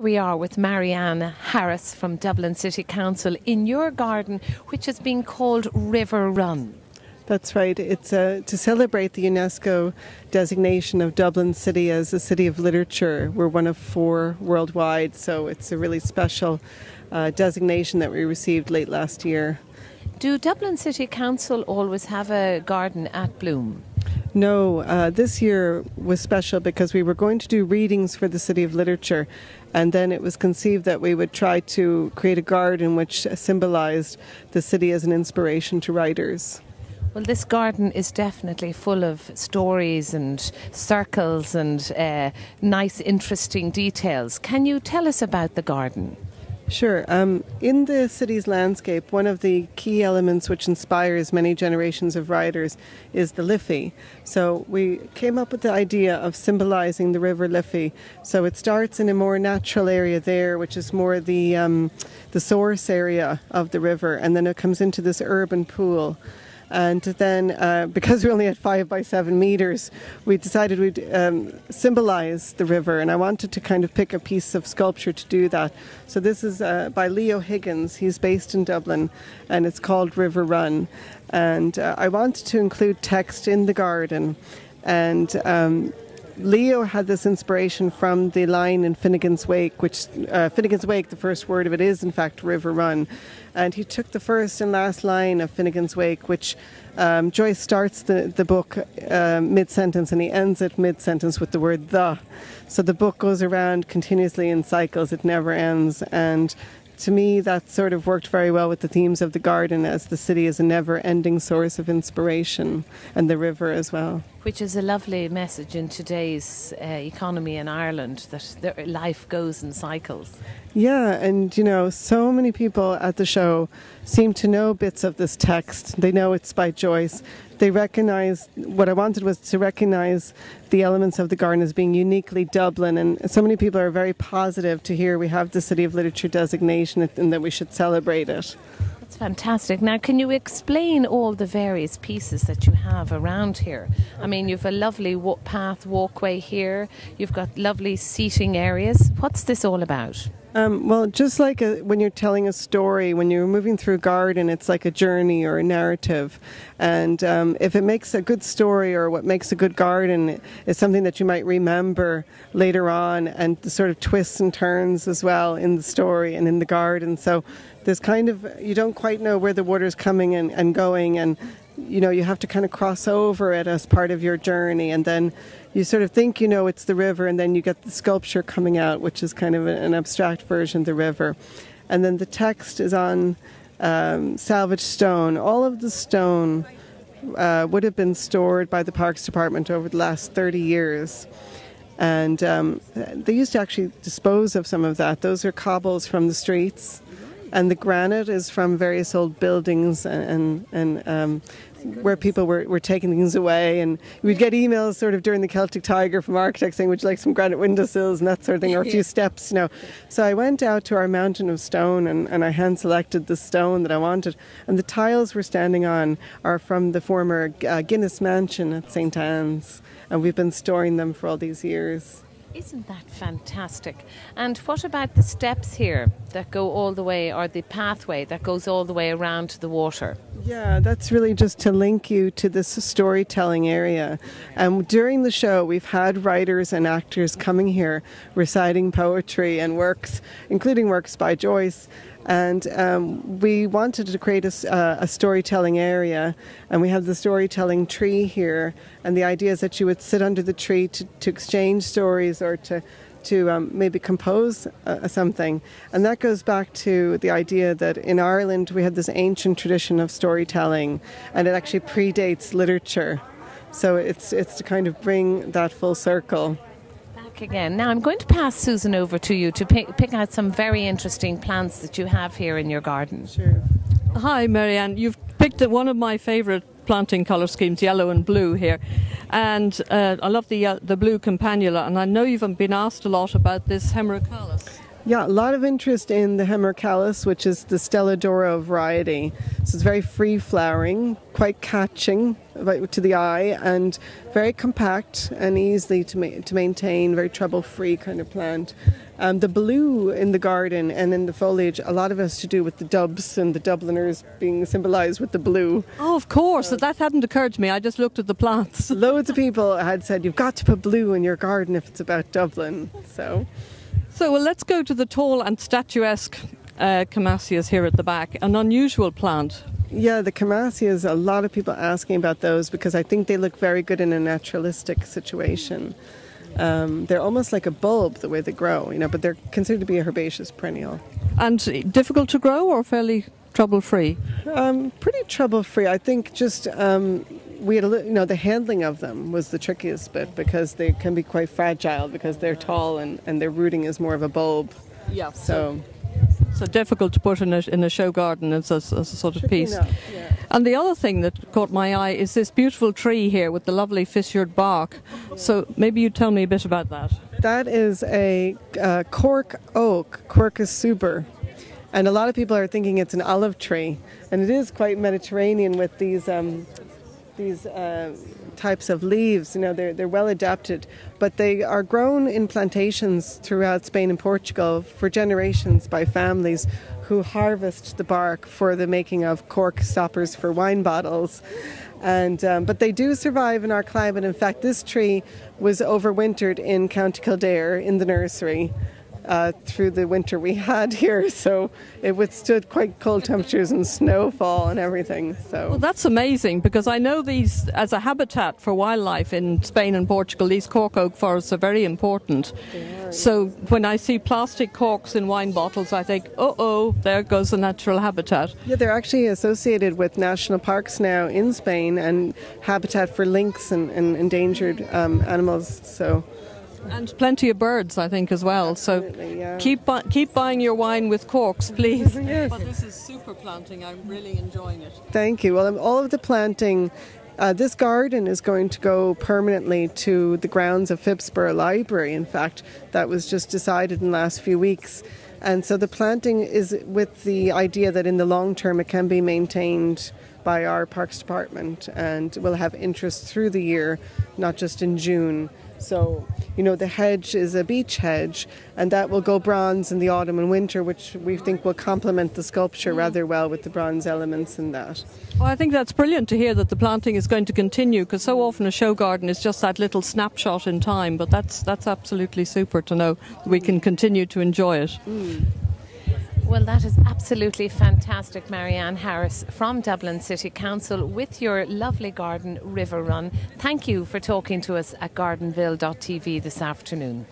We are with Marianne Harris from Dublin City Council in your garden, which has been called River Run. That's right. It's to celebrate the UNESCO designation of Dublin City as a City of Literature. We're one of 4 worldwide, so it's a really special designation that we received late last year. Do Dublin City Council always have a garden at bloom? No, this year was special because we were going to do readings for the City of Literature, and then it was conceived that we would try to create a garden which symbolised the city as an inspiration to writers. Well, this garden is definitely full of stories and circles and nice, interesting details. Can you tell us about the garden? Sure. In the city's landscape, one of the key elements which inspires many generations of writers is the Liffey. So we came up with the idea of symbolising the River Liffey. So it starts in a more natural area there, which is more the source area of the river, and then it comes into this urban pool. And then, because we only had 5 by 7 meters, we decided we'd symbolise the river, and I wanted to kind of pick a piece of sculpture to do that. So this is by Leo Higgins. He's based in Dublin, and it's called River Run. And I wanted to include text in the garden, and Leo had this inspiration from the line in Finnegan's Wake, which Finnegan's Wake, the first word of it is in fact River Run. And he took the first and last line of Finnegan's Wake, which Joyce starts the book mid-sentence and he ends it mid-sentence with the word the. So the book goes around continuously in cycles, it never ends. And to me, that sort of worked very well with the themes of the garden, as the city is a never-ending source of inspiration, and the river as well. Which is a lovely message in today's economy in Ireland, that life goes in cycles. Yeah, and you know, so many people at the show seem to know bits of this text. They know it's by Joyce. They recognise, what I wanted was to recognise the elements of the garden as being uniquely Dublin, and so many people are very positive to hear we have the City of Literature designation and that we should celebrate it. That's fantastic. Now, can you explain all the various pieces that you have around here? I mean, you've a lovely walkway here, you've got lovely seating areas. What's this all about? Well, just like when you're telling a story, when you're moving through a garden, it's like a journey or a narrative. And if it makes a good story, or what makes a good garden is something that you might remember later on, and the sort of twists and turns as well in the story and in the garden. So there's kind of, you don't quite know where the water's coming and going, and you know, you have to kind of cross over it as part of your journey, and then you sort of think you know it's the river, and then you get the sculpture coming out, which is kind of an abstract version of the river. And then the text is on salvaged stone. All of the stone would have been stored by the Parks Department over the last 30 years. And they used to actually dispose of some of that. Those are cobbles from the streets. And the granite is from various old buildings and where people were taking things away. And we'd get emails sort of during the Celtic Tiger from architects saying, would you like some granite windowsills and that sort of thing, or a few steps, you know. So I went out to our mountain of stone and I hand selected the stone that I wanted. And the tiles we're standing on are from the former Guinness mansion at St. Anne's. And we've been storing them for all these years. Isn't that fantastic? And what about the steps here that go all the way, or the pathway that goes all the way around to the water? Yeah, that's really just to link you to this storytelling area. And during the show, we've had writers and actors coming here reciting poetry and works, including works by Joyce. And we wanted to create a storytelling area, and we have the storytelling tree here. And the idea is that you would sit under the tree to exchange stories, or to maybe compose something. And that goes back to the idea that in Ireland we had this ancient tradition of storytelling, and it actually predates literature. So it's to kind of bring that full circle. Again. Now I'm going to pass Susan over to you to pick out some very interesting plants that you have here in your garden. Sure. Hi Marianne, you've picked one of my favourite planting colour schemes, yellow and blue here, and I love the blue campanula, and I know you've been asked a lot about this hemerocallis. Yeah, a lot of interest in the hemerocallis, which is the Stella d'Oro variety. So it's very free-flowering, quite catching to the eye, and very compact and easily to maintain, very trouble-free kind of plant. The blue in the garden and in the foliage, a lot of it has to do with the Dubs and the Dubliners being symbolised with the blue. Oh, of course. That hadn't occurred to me. I just looked at the plants. Loads of people had said, you've got to put blue in your garden if it's about Dublin. So well, let's go to the tall and statuesque Camasias here at the back. An unusual plant. Yeah, the Camasias, a lot of people asking about those because I think they look very good in a naturalistic situation. They're almost like a bulb the way they grow, but they're considered to be a herbaceous perennial. And difficult to grow or fairly trouble-free? Pretty trouble-free. I think just we had the handling of them was the trickiest bit because they can be quite fragile because they're tall and their rooting is more of a bulb. Yeah. So difficult to put in a show garden as a sort of piece. Enough, yeah. And the other thing that caught my eye is this beautiful tree here with the lovely fissured bark. So maybe you tell me a bit about that. That is a cork oak, Quercus suber. And a lot of people are thinking it's an olive tree. And it is quite Mediterranean with these types of leaves. They're well adapted. But they are grown in plantations throughout Spain and Portugal for generations by families who harvest the bark for the making of cork stoppers for wine bottles. And but they do survive in our climate. In fact, this tree was overwintered in County Kildare in the nursery through the winter we had here, so it withstood quite cold temperatures and snowfall and everything. So well, that's amazing, because I know these as a habitat for wildlife in Spain and Portugal. These cork oak forests are very important. So when I see plastic corks in wine bottles, I think, oh, there goes the natural habitat. Yeah, they're actually associated with national parks now in Spain and habitat for lynx and endangered animals. So. And plenty of birds, I think, as well. Absolutely, so yeah. keep buying your wine with corks, please. Yes. But this is super planting. I'm really enjoying it. Thank you. Well, all of the planting, this garden is going to go permanently to the grounds of Phibsborough Library. In fact, that was just decided in the last few weeks. And so the planting is with the idea that in the long term it can be maintained by our Parks Department and will have interest through the year, not just in June. So, the hedge is a beech hedge, and that will go bronze in the autumn and winter, which we think will complement the sculpture rather well with the bronze elements in that. Well, I think that's brilliant to hear that the planting is going to continue, because so often a show garden is just that little snapshot in time, but that's absolutely super to know we can continue to enjoy it. Well, that is absolutely fantastic, Marianne Harris from Dublin City Council with your lovely garden, River Run. Thank you for talking to us at gardenville.tv this afternoon.